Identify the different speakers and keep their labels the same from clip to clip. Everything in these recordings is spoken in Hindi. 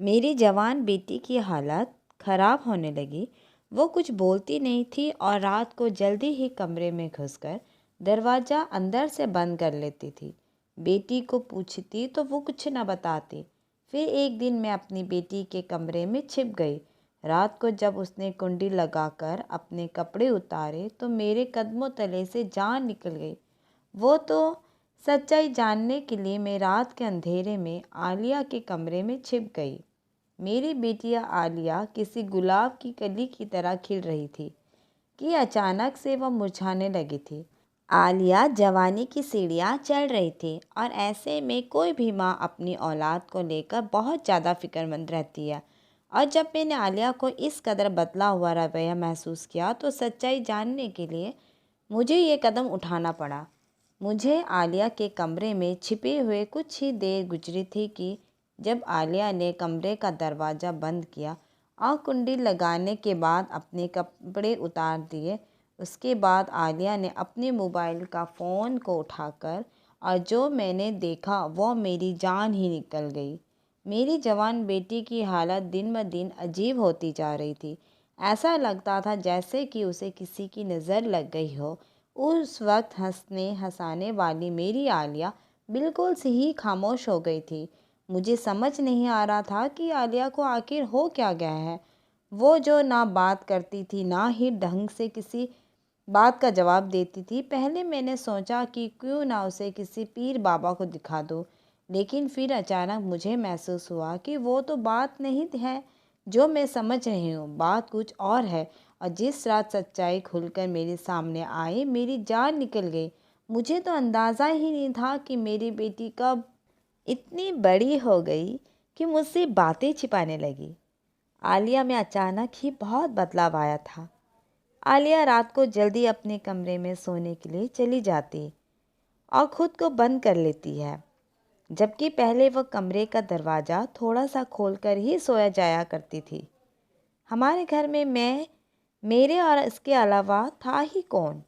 Speaker 1: मेरी जवान बेटी की हालत खराब होने लगी। वो कुछ बोलती नहीं थी और रात को जल्दी ही कमरे में घुसकर दरवाज़ा अंदर से बंद कर लेती थी। बेटी को पूछती तो वो कुछ न बताती। फिर एक दिन मैं अपनी बेटी के कमरे में छिप गई। रात को जब उसने कुंडी लगाकर अपने कपड़े उतारे तो मेरे कदमों तले से जान निकल गई। वो तो सच्चाई जानने के लिए मैं रात के अंधेरे में आलिया के कमरे में छिप गई। मेरी बेटियां आलिया किसी गुलाब की कली की तरह खिल रही थी कि अचानक से वह मुरझाने लगी थी। आलिया जवानी की सीढ़ियाँ चढ़ रही थी और ऐसे में कोई भी माँ अपनी औलाद को लेकर बहुत ज़्यादा फिक्रमंद रहती है। और जब मैंने आलिया को इस कदर बदला हुआ रवैया महसूस किया तो सच्चाई जानने के लिए मुझे ये कदम उठाना पड़ा। मुझे आलिया के कमरे में छिपे हुए कुछ ही देर गुजरी थी कि जब आलिया ने कमरे का दरवाज़ा बंद किया और कुंडी लगाने के बाद अपने कपड़े उतार दिए। उसके बाद आलिया ने अपने मोबाइल का फ़ोन को उठाकर और जो मैंने देखा वो मेरी जान ही निकल गई। मेरी जवान बेटी की हालत दिन ब दिन अजीब होती जा रही थी। ऐसा लगता था जैसे कि उसे किसी की नज़र लग गई हो। उस वक्त हंसने हंसाने वाली मेरी आलिया बिल्कुल से ही खामोश हो गई थी। मुझे समझ नहीं आ रहा था कि आलिया को आखिर हो क्या गया है। वो जो ना बात करती थी ना ही ढंग से किसी बात का जवाब देती थी। पहले मैंने सोचा कि क्यों ना उसे किसी पीर बाबा को दिखा दूँ, लेकिन फिर अचानक मुझे महसूस हुआ कि वो तो बात नहीं है जो मैं समझ रही हूँ, बात कुछ और है। और जिस रात सच्चाई खुलकर मेरे सामने आई मेरी जान निकल गई। मुझे तो अंदाज़ा ही नहीं था कि मेरी बेटी कब इतनी बड़ी हो गई कि मुझसे बातें छिपाने लगी। आलिया में अचानक ही बहुत बदलाव आया था। आलिया रात को जल्दी अपने कमरे में सोने के लिए चली जाती और ख़ुद को बंद कर लेती है, जबकि पहले वह कमरे का दरवाज़ा थोड़ा सा खोलकर ही सोया जाया करती थी। हमारे घर में मेरे और इसके अलावा था ही कौन।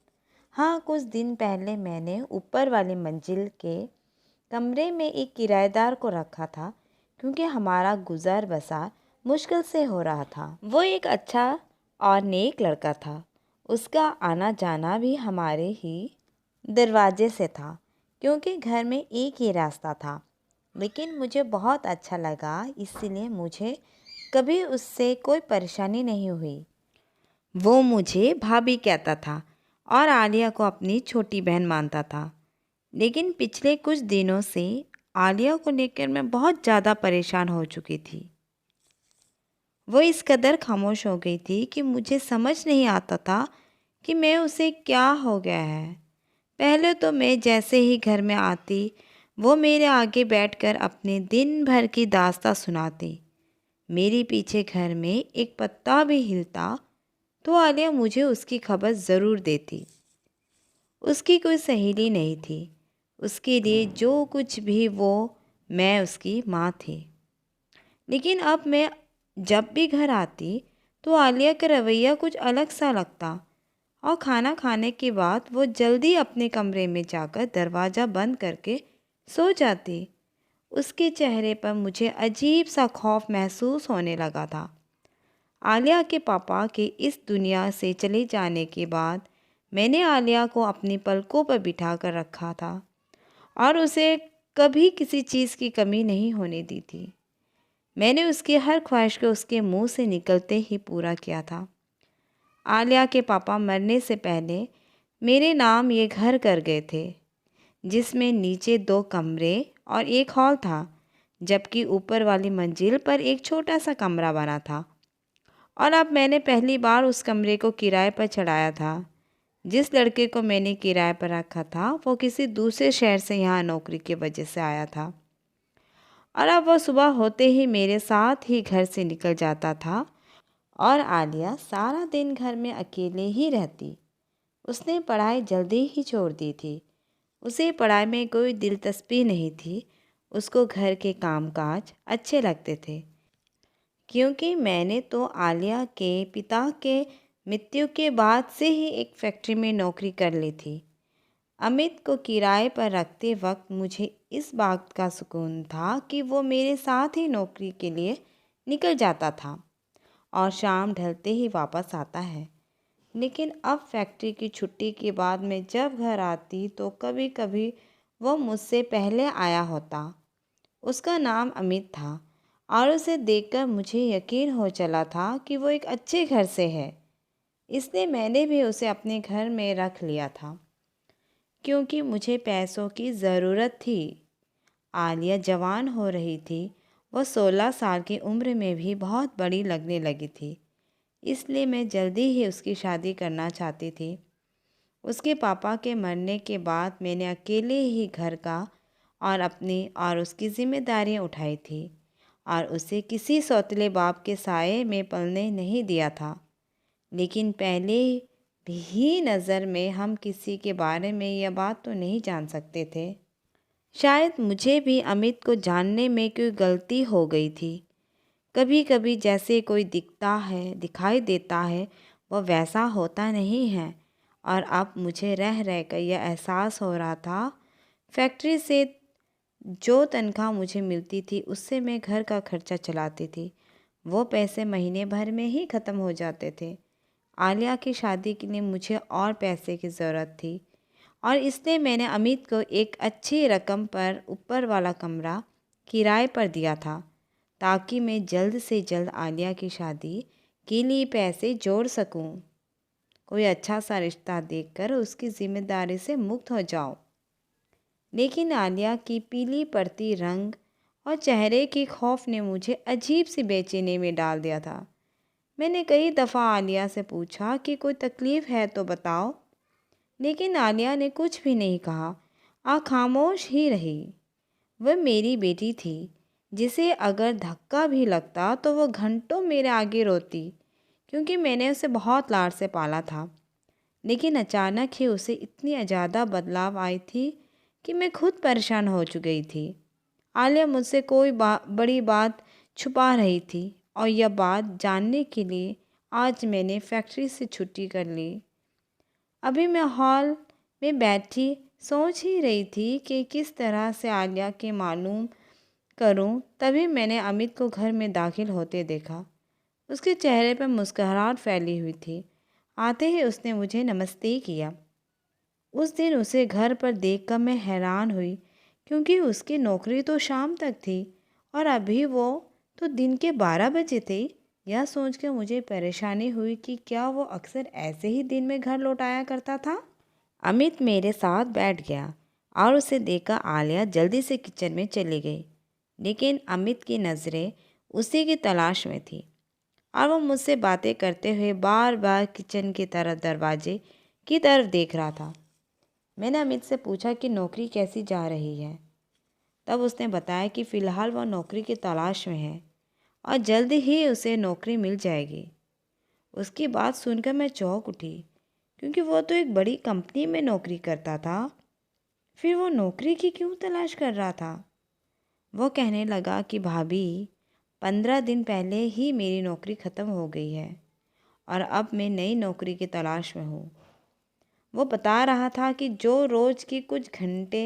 Speaker 1: हाँ, कुछ दिन पहले मैंने ऊपर वाली मंजिल के कमरे में एक किराएदार को रखा था, क्योंकि हमारा गुज़र बसर मुश्किल से हो रहा था। वो एक अच्छा और नेक लड़का था। उसका आना जाना भी हमारे ही दरवाजे से था, क्योंकि घर में एक ही रास्ता था। लेकिन मुझे बहुत अच्छा लगा, इसलिए मुझे कभी उससे कोई परेशानी नहीं हुई। वो मुझे भाभी कहता था और आलिया को अपनी छोटी बहन मानता था। लेकिन पिछले कुछ दिनों से आलिया को लेकर मैं बहुत ज़्यादा परेशान हो चुकी थी। वो इस कदर खामोश हो गई थी कि मुझे समझ नहीं आता था कि मैं उसे क्या हो गया है। पहले तो मैं जैसे ही घर में आती वो मेरे आगे बैठकर अपने दिन भर की दास्तां सुनाती। मेरे पीछे घर में एक पत्ता भी हिलता तो आलिया मुझे उसकी खबर ज़रूर देती। उसकी कोई सहेली नहीं थी। उसके लिए जो कुछ भी वो, मैं उसकी माँ थी। लेकिन अब मैं जब भी घर आती तो आलिया का रवैया कुछ अलग सा लगता और खाना खाने के बाद वो जल्दी अपने कमरे में जाकर दरवाज़ा बंद करके सो जाती। उसके चेहरे पर मुझे अजीब सा खौफ महसूस होने लगा था। आलिया के पापा के इस दुनिया से चले जाने के बाद मैंने आलिया को अपनी पलकों पर बिठा कर रखा था और उसे कभी किसी चीज़ की कमी नहीं होने दी थी। मैंने उसकी हर ख्वाहिश को उसके मुंह से निकलते ही पूरा किया था। आलिया के पापा मरने से पहले मेरे नाम ये घर कर गए थे, जिसमें नीचे 2 कमरे और एक हॉल था, जबकि ऊपर वाली मंजिल पर एक छोटा सा कमरा बना था। और अब मैंने पहली बार उस कमरे को किराए पर चढ़ाया था। जिस लड़के को मैंने किराए पर रखा था वो किसी दूसरे शहर से यहाँ नौकरी की वजह से आया था और अब वह सुबह होते ही मेरे साथ ही घर से निकल जाता था और आलिया सारा दिन घर में अकेले ही रहती। उसने पढ़ाई जल्दी ही छोड़ दी थी। उसे पढ़ाई में कोई दिलचस्पी नहीं थी। उसको घर के कामकाज अच्छे लगते थे, क्योंकि मैंने तो आलिया के पिता के मृत्यु के बाद से ही एक फैक्ट्री में नौकरी कर ली थी। अमित को किराए पर रखते वक्त मुझे इस बात का सुकून था कि वो मेरे साथ ही नौकरी के लिए निकल जाता था और शाम ढलते ही वापस आता है। लेकिन अब फैक्ट्री की छुट्टी के बाद मैं जब घर आती तो कभी कभी वो मुझसे पहले आया होता। उसका नाम अमित था और उसे देखकर मुझे यकीन हो चला था कि वो एक अच्छे घर से है। इसलिए मैंने भी उसे अपने घर में रख लिया था क्योंकि मुझे पैसों की ज़रूरत थी। आलिया जवान हो रही थी। वह 16 साल की उम्र में भी बहुत बड़ी लगने लगी थी। इसलिए मैं जल्दी ही उसकी शादी करना चाहती थी। उसके पापा के मरने के बाद मैंने अकेले ही घर का और अपनी और उसकी जिम्मेदारियां उठाई थी और उसे किसी सौतेले बाप के साये में पलने नहीं दिया था। लेकिन पहले भी नज़र में हम किसी के बारे में यह बात तो नहीं जान सकते थे। शायद मुझे भी अमित को जानने में कोई गलती हो गई थी। कभी कभी जैसे कोई दिखाई देता है वह वैसा होता नहीं है। और अब मुझे रह रह कर यह एहसास हो रहा था। फैक्ट्री से जो तनख्वाह मुझे मिलती थी उससे मैं घर का खर्चा चलाती थी। वो पैसे महीने भर में ही ख़त्म हो जाते थे। आलिया की शादी के लिए मुझे और पैसे की ज़रूरत थी और इसलिए मैंने अमित को एक अच्छी रकम पर ऊपर वाला कमरा किराए पर दिया था ताकि मैं जल्द से जल्द आलिया की शादी के लिए पैसे जोड़ सकूं। कोई अच्छा सा रिश्ता देखकर उसकी जिम्मेदारी से मुक्त हो जाऊं। लेकिन आलिया की पीली पड़ती रंग और चेहरे की खौफ ने मुझे अजीब सी बेचैनी में डाल दिया था। मैंने कई दफ़ा आलिया से पूछा कि कोई तकलीफ़ है तो बताओ, लेकिन आलिया ने कुछ भी नहीं कहा और खामोश ही रही। वह मेरी बेटी थी जिसे अगर धक्का भी लगता तो वो घंटों मेरे आगे रोती क्योंकि मैंने उसे बहुत लाड से पाला था। लेकिन अचानक ही उसे इतनी ज़्यादा बदलाव आई थी कि मैं खुद परेशान हो चुकी थी। आलिया मुझसे कोई बड़ी बात छुपा रही थी और यह बात जानने के लिए आज मैंने फैक्ट्री से छुट्टी कर ली। अभी मैं हॉल में बैठी सोच ही रही थी कि किस तरह से आलिया के मालूम करूं, तभी मैंने अमित को घर में दाखिल होते देखा। उसके चेहरे पर मुस्कुराहट फैली हुई थी। आते ही उसने मुझे नमस्ते किया। उस दिन उसे घर पर देखकर मैं हैरान हुई क्योंकि उसकी नौकरी तो शाम तक थी और अभी वो तो दिन के 12 बजे थे। यह सोचकर मुझे परेशानी हुई कि क्या वो अक्सर ऐसे ही दिन में घर लौट आया करता था। अमित मेरे साथ बैठ गया और उसे देखकर आलिया जल्दी से किचन में चली गई। लेकिन अमित की नज़रें उसी की तलाश में थी और वो मुझसे बातें करते हुए बार बार किचन की तरफ दरवाजे की तरफ देख रहा था। मैंने अमित से पूछा कि नौकरी कैसी जा रही है। तब उसने बताया कि फ़िलहाल वह नौकरी की तलाश में है और जल्द ही उसे नौकरी मिल जाएगी। उसकी बात सुनकर मैं चौंक उठी क्योंकि वो तो एक बड़ी कंपनी में नौकरी करता था। फिर वो नौकरी की क्यों तलाश कर रहा था। वो कहने लगा कि भाभी, 15 दिन पहले ही मेरी नौकरी ख़त्म हो गई है और अब मैं नई नौकरी की तलाश में हूँ। वो बता रहा था कि जो रोज़ की कुछ घंटे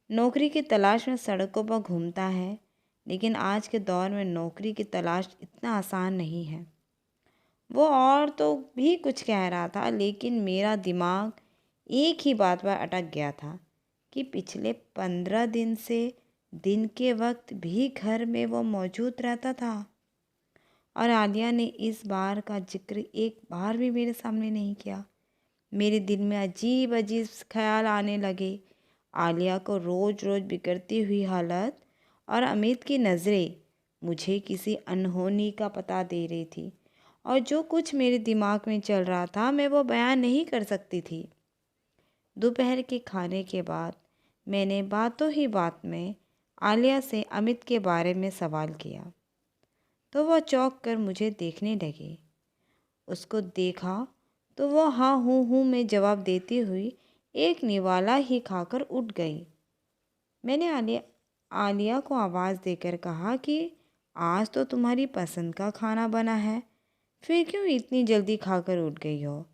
Speaker 1: नौकरी की तलाश में सड़कों पर घूमता है, लेकिन आज के दौर में नौकरी की तलाश इतना आसान नहीं है। वो और तो भी कुछ कह रहा था, लेकिन मेरा दिमाग एक ही बात पर अटक गया था कि पिछले 15 दिन से दिन के वक्त भी घर में वो मौजूद रहता था और आलिया ने इस बार का जिक्र एक बार भी मेरे सामने नहीं किया। मेरे दिल में अजीब अजीब ख्याल आने लगे। आलिया को रोज़ रोज़ बिगड़ती हुई हालत और अमित की नज़रें मुझे किसी अनहोनी का पता दे रही थी और जो कुछ मेरे दिमाग में चल रहा था मैं वो बयान नहीं कर सकती थी। दोपहर के खाने के बाद मैंने बातों ही बात में आलिया से अमित के बारे में सवाल किया तो वह चौंक कर मुझे देखने लगी। उसको देखा तो वह हाँ हूँ में जवाब देती हुई एक निवाला ही खाकर उठ गई। मैंने आलिया को आवाज़ देकर कहा कि आज तो तुम्हारी पसंद का खाना बना है, फिर क्यों इतनी जल्दी खाकर उठ गई हो।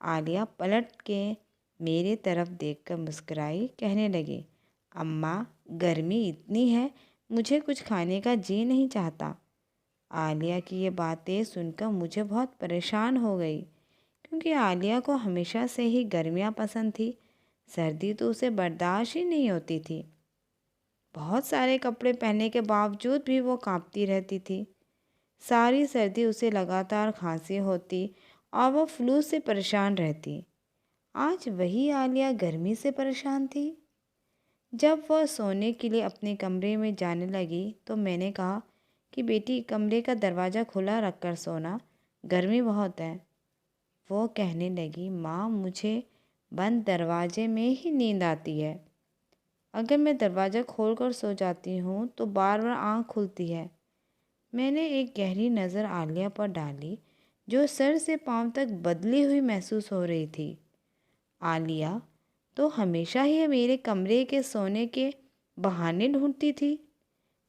Speaker 1: आलिया पलट के मेरे तरफ देखकर मुस्कुराई, कहने लगी, अम्मा, गर्मी इतनी है मुझे कुछ खाने का जी नहीं चाहता। आलिया की ये बातें सुनकर मुझे बहुत परेशान हो गई, क्योंकि आलिया को हमेशा से ही गर्मियाँ पसंद थी। सर्दी तो उसे बर्दाश्त ही नहीं होती थी। बहुत सारे कपड़े पहनने के बावजूद भी वो कांपती रहती थी। सारी सर्दी उसे लगातार खांसी होती और वो फ्लू से परेशान रहती। आज वही आलिया गर्मी से परेशान थी। जब वह सोने के लिए अपने कमरे में जाने लगी तो मैंने कहा कि बेटी, कमरे का दरवाज़ा खुला रखकर सोना, गर्मी बहुत है। वो कहने लगी, माँ, मुझे बंद दरवाजे में ही नींद आती है। अगर मैं दरवाज़ा खोलकर सो जाती हूँ तो बार बार आँख खुलती है। मैंने एक गहरी नज़र आलिया पर डाली, जो सर से पाँव तक बदली हुई महसूस हो रही थी। आलिया तो हमेशा ही मेरे कमरे के सोने के बहाने ढूंढती थी,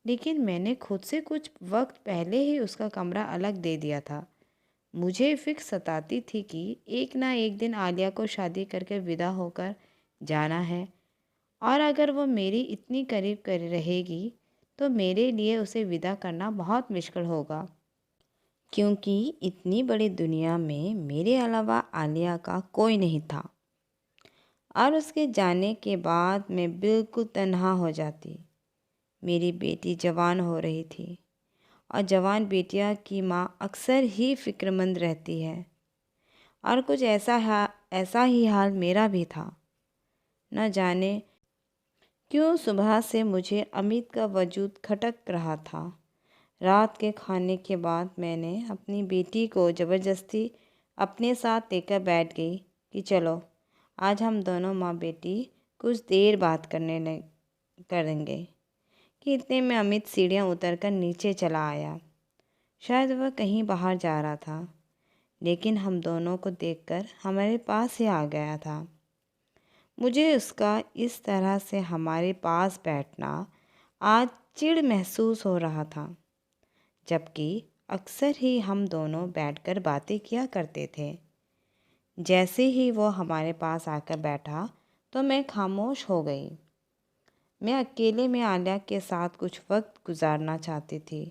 Speaker 1: लेकिन मैंने खुद से कुछ वक्त पहले ही उसका कमरा अलग दे दिया था। मुझे फिक्र सताती थी कि एक ना एक दिन आलिया को शादी करके विदा होकर जाना है, और अगर वो मेरी इतनी करीब कर रहेगी तो मेरे लिए उसे विदा करना बहुत मुश्किल होगा, क्योंकि इतनी बड़ी दुनिया में मेरे अलावा आलिया का कोई नहीं था। और उसके जाने के बाद मैं बिल्कुल तन्हा हो जाती। मेरी बेटी जवान हो रही थी, और जवान बेटियां की माँ अक्सर ही फिक्रमंद रहती है। और कुछ ऐसा ही हाल मेरा भी था। न जाने क्यों सुबह से मुझे अमित का वजूद खटक रहा था। रात के खाने के बाद मैंने अपनी बेटी को ज़बरदस्ती अपने साथ लेकर बैठ गई कि चलो, आज हम दोनों माँ बेटी कुछ देर बात करेंगे। कि इतने में अमित सीढ़ियाँ उतरकर नीचे चला आया। शायद वह कहीं बाहर जा रहा था, लेकिन हम दोनों को देखकर हमारे पास ही आ गया था। मुझे उसका इस तरह से हमारे पास बैठना आज चिढ़ महसूस हो रहा था, जबकि अक्सर ही हम दोनों बैठकर बातें किया करते थे। जैसे ही वो हमारे पास आकर बैठा तो मैं खामोश हो गई। मैं अकेले में आलिया के साथ कुछ वक्त गुजारना चाहती थी,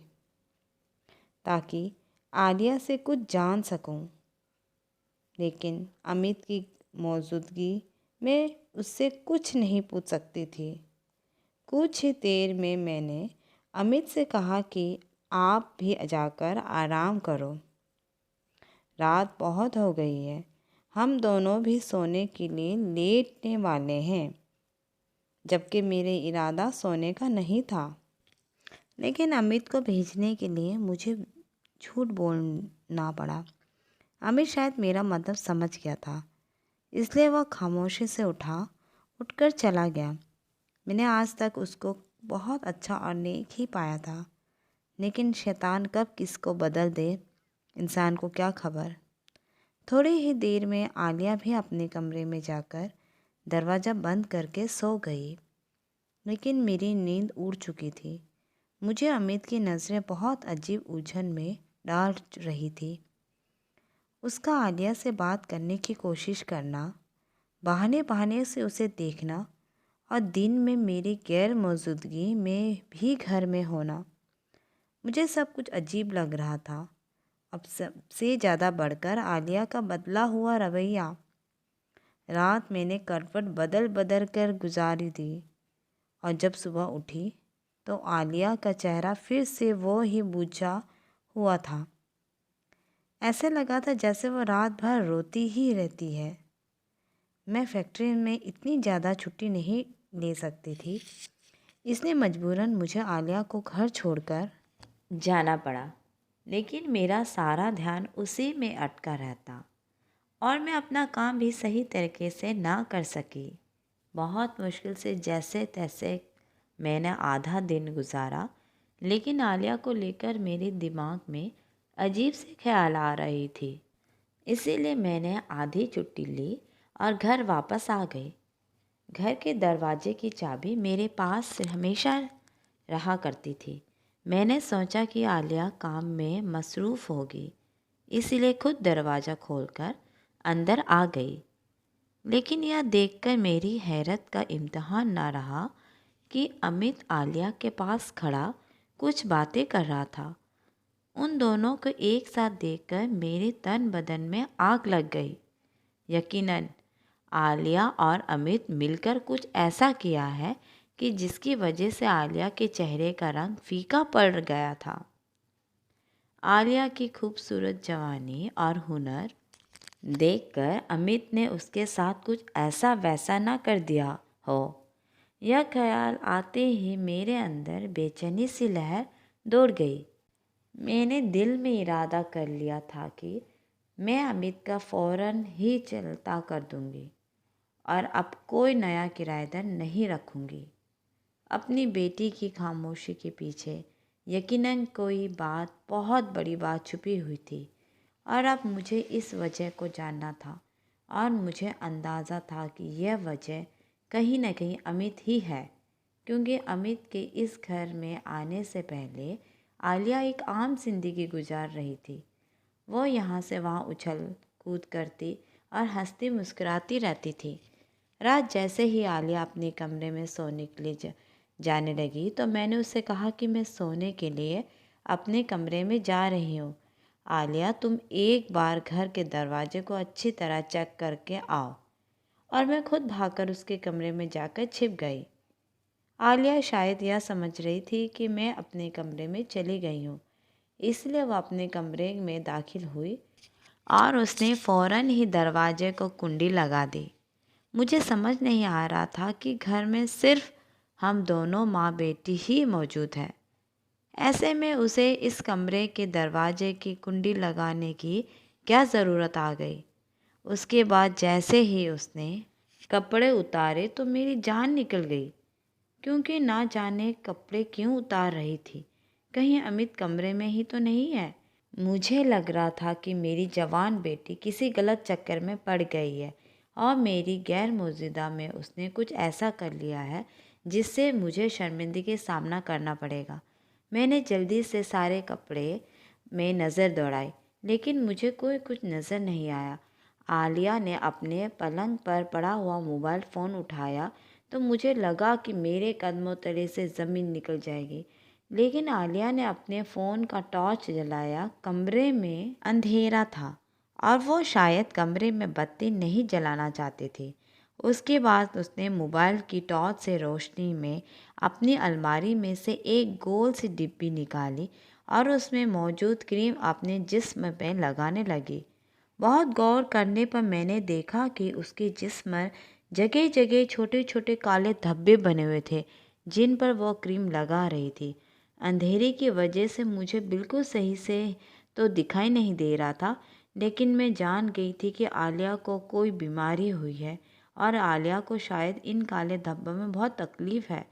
Speaker 1: ताकि आलिया से कुछ जान सकूं। लेकिन अमित की मौजूदगी में उससे कुछ नहीं पूछ सकती थी। कुछ ही देर में मैंने अमित से कहा कि आप भी जाकर आराम करो, रात बहुत हो गई है, हम दोनों भी सोने के लिए लेटने वाले हैं। जबकि मेरे इरादा सोने का नहीं था, लेकिन अमित को भेजने के लिए मुझे झूठ बोलना पड़ा। अमित शायद मेरा मतलब समझ गया था, इसलिए वह खामोशी से उठकर चला गया। मैंने आज तक उसको बहुत अच्छा और नेक ही पाया था, लेकिन शैतान कब किसको बदल दे, इंसान को क्या खबर। थोड़ी ही देर में आलिया भी अपने कमरे में जाकर दरवाज़ा बंद करके सो गई, लेकिन मेरी नींद उड़ चुकी थी। मुझे अमित की नज़रें बहुत अजीब उलझन में डाल रही थी। उसका आलिया से बात करने की कोशिश करना, बहाने बहाने से उसे देखना, और दिन में मेरी गैर मौजूदगी में भी घर में होना, मुझे सब कुछ अजीब लग रहा था। अब सबसे ज़्यादा बढ़कर आलिया का बदला हुआ रवैया। रात मैंने करवट बदल बदल कर गुजारी थी, और जब सुबह उठी तो आलिया का चेहरा फिर से वो ही बुझा हुआ था। ऐसे लगा था जैसे वो रात भर रोती ही रहती है। मैं फैक्ट्री में इतनी ज़्यादा छुट्टी नहीं ले सकती थी, इसलिए मजबूरन मुझे आलिया को घर छोड़कर जाना पड़ा। लेकिन मेरा सारा ध्यान उसी में अटका रहता, और मैं अपना काम भी सही तरीके से ना कर सकी। बहुत मुश्किल से जैसे तैसे मैंने आधा दिन गुजारा, लेकिन आलिया को लेकर मेरे दिमाग में अजीब से ख्याल आ रही थी। इसीलिए मैंने आधी छुट्टी ली और घर वापस आ गई। घर के दरवाजे की चाबी मेरे पास हमेशा रहा करती थी। मैंने सोचा कि आलिया काम में मसरूफ़ होगी, इसीलिए खुद दरवाज़ा खोलकर अंदर आ गई। लेकिन यह देखकर मेरी हैरत का इम्तहान ना रहा कि अमित आलिया के पास खड़ा कुछ बातें कर रहा था। उन दोनों को एक साथ देखकर मेरे तन बदन में आग लग गई। यकीनन आलिया और अमित मिलकर कुछ ऐसा किया है कि जिसकी वजह से आलिया के चेहरे का रंग फीका पड़ गया था। आलिया की खूबसूरत जवानी और हुनर देखकर अमित ने उसके साथ कुछ ऐसा वैसा ना कर दिया हो। यह ख्याल आते ही मेरे अंदर बेचैनी सी लहर दौड़ गई। मैंने दिल में इरादा कर लिया था कि मैं अमित का फ़ौरन ही चलता कर दूंगी और अब कोई नया किराएदार नहीं रखूंगी। अपनी बेटी की खामोशी के पीछे यकीनन कोई बात, बहुत बड़ी बात छुपी हुई थी और अब मुझे इस वजह को जानना था और मुझे अंदाज़ा था कि यह वजह कहीं न कहीं अमित ही है, क्योंकि अमित के इस घर में आने से पहले आलिया एक आम जिंदगी गुजार रही थी। वो यहाँ से वहाँ उछल कूद करती और हंसती मुस्कुराती रहती थी। रात जैसे ही आलिया अपने कमरे में सोने के लिए जाने लगी तो मैंने उससे कहा कि मैं सोने के लिए अपने कमरे में जा रही हूँ। आलिया, तुम एक बार घर के दरवाजे को अच्छी तरह चेक करके आओ। और मैं खुद भागकर उसके कमरे में जाकर छिप गई। आलिया शायद यह समझ रही थी कि मैं अपने कमरे में चली गई हूँ, इसलिए वह अपने कमरे में दाखिल हुई और उसने फ़ौरन ही दरवाजे को कुंडी लगा दी। मुझे समझ नहीं आ रहा था कि घर में सिर्फ हम दोनों माँ बेटी ही मौजूद हैं। ऐसे में उसे इस कमरे के दरवाजे की कुंडी लगाने की क्या ज़रूरत आ गई। उसके बाद जैसे ही उसने कपड़े उतारे तो मेरी जान निकल गई, क्योंकि ना जाने कपड़े क्यों उतार रही थी। कहीं अमित कमरे में ही तो नहीं है। मुझे लग रहा था कि मेरी जवान बेटी किसी गलत चक्कर में पड़ गई है और मेरी गैर मौजूदा में उसने कुछ ऐसा कर लिया है जिससे मुझे शर्मिंदगी का सामना करना पड़ेगा। मैंने जल्दी से सारे कपड़े में नज़र दौड़ाई, लेकिन मुझे कोई कुछ नज़र नहीं आया। आलिया ने अपने पलंग पर पड़ा हुआ मोबाइल फ़ोन उठाया तो मुझे लगा कि मेरे कदमों तले से ज़मीन निकल जाएगी, लेकिन आलिया ने अपने फ़ोन का टॉर्च जलाया। कमरे में अंधेरा था और वो शायद कमरे में बत्ती नहीं जलाना चाहती थी। उसके बाद उसने मोबाइल की टॉर्च से रोशनी में अपनी अलमारी में से एक गोल सी डिब्बी निकाली और उसमें मौजूद क्रीम अपने जिस्म पे लगाने लगी। बहुत गौर करने पर मैंने देखा कि उसके जिस्म पर जगह जगह छोटे छोटे काले धब्बे बने हुए थे, जिन पर वो क्रीम लगा रही थी। अंधेरे की वजह से मुझे बिल्कुल सही से तो दिखाई नहीं दे रहा था, लेकिन मैं जान गई थी कि आलिया को कोई बीमारी हुई है और आलिया को शायद इन काले धब्बों में बहुत तकलीफ़ है,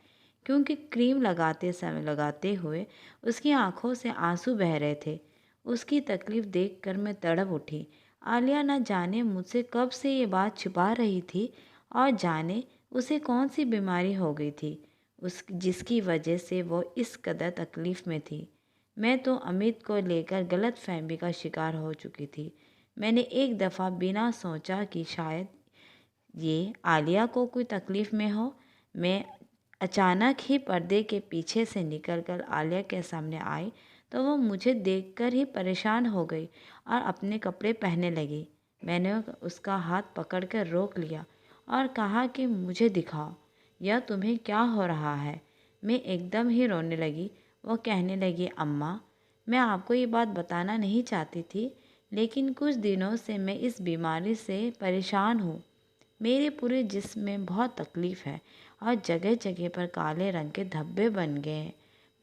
Speaker 1: क्योंकि क्रीम लगाते हुए उसकी आंखों से आंसू बह रहे थे। उसकी तकलीफ़ देखकर मैं तड़प उठी। आलिया न जाने मुझसे कब से ये बात छुपा रही थी और जाने उसे कौन सी बीमारी हो गई थी जिसकी वजह से वो इस कदर तकलीफ़ में थी। मैं तो अमित को लेकर गलत फहमी का शिकार हो चुकी थी। मैंने एक दफ़ा बिना सोचा कि शायद ये आलिया को कोई तकलीफ़ में हो, मैं अचानक ही पर्दे के पीछे से निकलकर आलिया के सामने आई तो वो मुझे देखकर ही परेशान हो गई और अपने कपड़े पहनने लगी। मैंने उसका हाथ पकड़कर रोक लिया और कहा कि मुझे दिखाओ, यह तुम्हें क्या हो रहा है। मैं एकदम ही रोने लगी। वो कहने लगी, अम्मा, मैं आपको ये बात बताना नहीं चाहती थी, लेकिन कुछ दिनों से मैं इस बीमारी से परेशान हूँ। मेरे पूरे जिस्म में बहुत तकलीफ़ है और जगह जगह पर काले रंग के धब्बे बन गए हैं।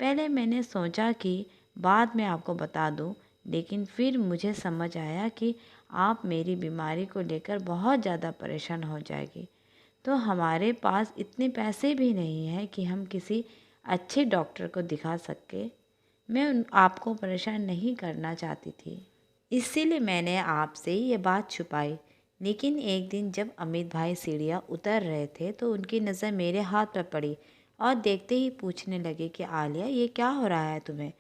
Speaker 1: पहले मैंने सोचा कि बाद में आपको बता दूं, लेकिन फिर मुझे समझ आया कि आप मेरी बीमारी को लेकर बहुत ज़्यादा परेशान हो जाएगी, तो हमारे पास इतने पैसे भी नहीं हैं कि हम किसी अच्छे डॉक्टर को दिखा सके। मैं आपको परेशान नहीं करना चाहती थी, इसीलिए मैंने आपसे ये बात छुपाई। लेकिन एक दिन जब अमित भाई सीढ़ियाँ उतर रहे थे तो उनकी नज़र मेरे हाथ पर पड़ी और देखते ही पूछने लगे कि आलिया, ये क्या हो रहा है तुम्हें।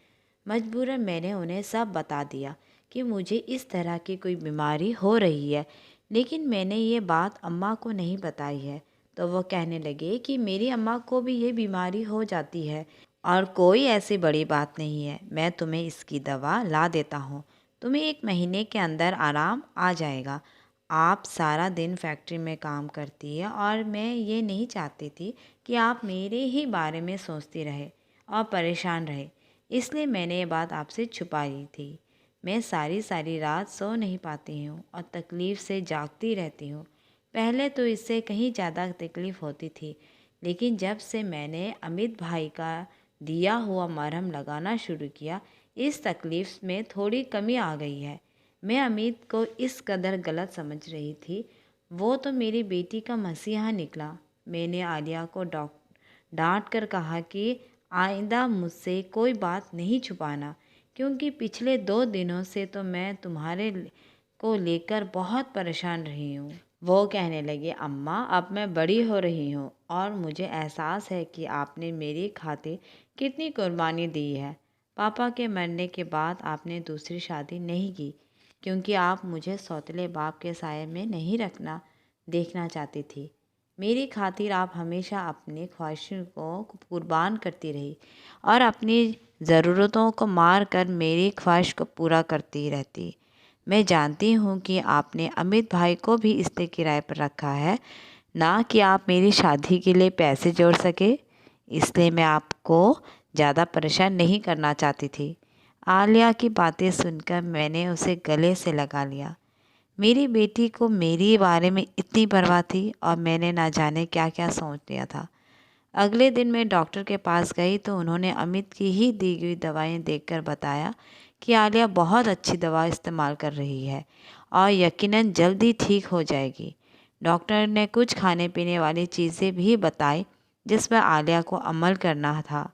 Speaker 1: मजबूरन मैंने उन्हें सब बता दिया कि मुझे इस तरह की कोई बीमारी हो रही है, लेकिन मैंने ये बात अम्मा को नहीं बताई है। तो वो कहने लगे कि मेरी अम्मा को भी ये बीमारी हो जाती है और कोई ऐसी बड़ी बात नहीं है, मैं तुम्हें इसकी दवा ला देता हूँ। तुम्हें 1 महीने के अंदर आराम आ जाएगा। आप सारा दिन फैक्ट्री में काम करती है और मैं ये नहीं चाहती थी कि आप मेरे ही बारे में सोचती रहे और परेशान रहे, इसलिए मैंने ये बात आपसे छुपा ली थी। मैं सारी सारी रात सो नहीं पाती हूँ और तकलीफ़ से जागती रहती हूँ। पहले तो इससे कहीं ज़्यादा तकलीफ़ होती थी, लेकिन जब से मैंने अमित भाई का दिया हुआ मरहम लगाना शुरू किया, इस तकलीफ़ में थोड़ी कमी आ गई है। मैं अमित को इस कदर गलत समझ रही थी। वो तो मेरी बेटी का मसीहा निकला। मैंने आलिया को डांट कर कहा कि आइंदा मुझसे कोई बात नहीं छुपाना, क्योंकि पिछले 2 दिनों से तो मैं तुम्हारे को लेकर बहुत परेशान रही हूँ। वो कहने लगी, अम्मा अब मैं बड़ी हो रही हूँ और मुझे एहसास है कि आपने मेरी खातिर कितनी कुर्बानी दी है। पापा के मरने के बाद आपने दूसरी शादी नहीं की, क्योंकि आप मुझे सौतेले बाप के साये में नहीं देखना चाहती थी। मेरी खातिर आप हमेशा अपनी ख्वाहिशों को कुर्बान करती रही और अपनी ज़रूरतों को मार कर मेरी ख्वाहिश को पूरा करती रहती। मैं जानती हूँ कि आपने अमित भाई को भी इसलिए किराए पर रखा है, ना कि आप मेरी शादी के लिए पैसे जोड़ सके। इसलिए मैं आपको ज़्यादा परेशान नहीं करना चाहती थी। आलिया की बातें सुनकर मैंने उसे गले से लगा लिया। मेरी बेटी को मेरे बारे में इतनी परवाह थी और मैंने ना जाने क्या क्या सोच लिया था। अगले दिन मैं डॉक्टर के पास गई तो उन्होंने अमित की ही दी गई दवाएं देखकर बताया कि आलिया बहुत अच्छी दवा इस्तेमाल कर रही है और यकीनन जल्दी ठीक हो जाएगी। डॉक्टर ने कुछ खाने पीने वाली चीज़ें भी बताई जिस पर आलिया को अमल करना था।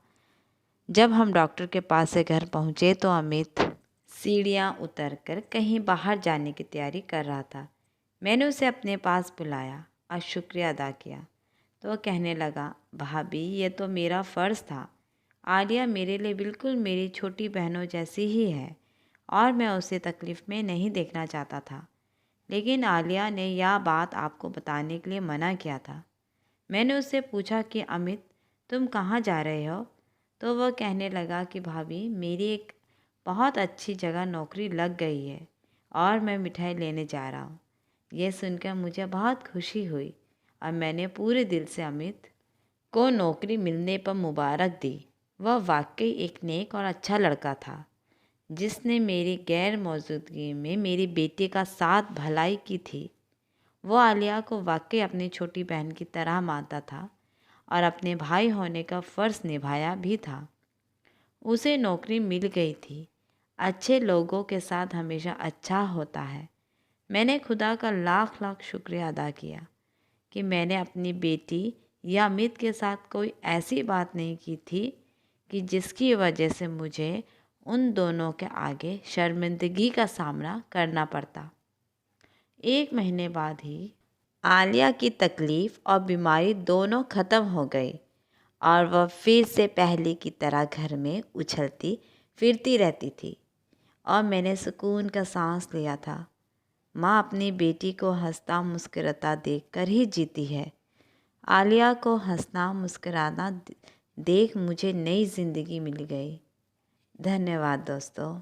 Speaker 1: जब हम डॉक्टर के पास से घर पहुँचे तो अमित सीढ़ियाँ उतरकर कहीं बाहर जाने की तैयारी कर रहा था। मैंने उसे अपने पास बुलाया और शुक्रिया अदा किया तो वह कहने लगा, भाभी ये तो मेरा फ़र्ज़ था। आलिया मेरे लिए बिल्कुल मेरी छोटी बहनों जैसी ही है और मैं उसे तकलीफ़ में नहीं देखना चाहता था, लेकिन आलिया ने यह बात आपको बताने के लिए मना किया था। मैंने उससे पूछा कि अमित तुम कहाँ जा रहे हो? तो वह कहने लगा कि भाभी मेरी एक बहुत अच्छी जगह नौकरी लग गई है और मैं मिठाई लेने जा रहा हूँ। ये सुनकर मुझे बहुत खुशी हुई और मैंने पूरे दिल से अमित को नौकरी मिलने पर मुबारक दी। वह वाकई एक नेक और अच्छा लड़का था जिसने मेरी गैर मौजूदगी में मेरी बेटी का साथ भलाई की थी। वो आलिया को वाकई अपनी छोटी बहन की तरह मानता था और अपने भाई होने का फ़र्ज़ निभाया भी था। उसे नौकरी मिल गई थी। अच्छे लोगों के साथ हमेशा अच्छा होता है। मैंने खुदा का लाख लाख शुक्रिया अदा किया कि मैंने अपनी बेटी या अमित के साथ कोई ऐसी बात नहीं की थी कि जिसकी वजह से मुझे उन दोनों के आगे शर्मिंदगी का सामना करना पड़ता। 1 महीने बाद ही आलिया की तकलीफ़ और बीमारी दोनों ख़त्म हो गई और वह फिर से पहले की तरह घर में उछलती फिरती रहती थी और मैंने सुकून का सांस लिया था। माँ अपनी बेटी को हंसता मुस्कुराता देखकर ही जीती है। आलिया को हंसना मुस्कुराना देख मुझे नई ज़िंदगी मिल गई। धन्यवाद दोस्तों।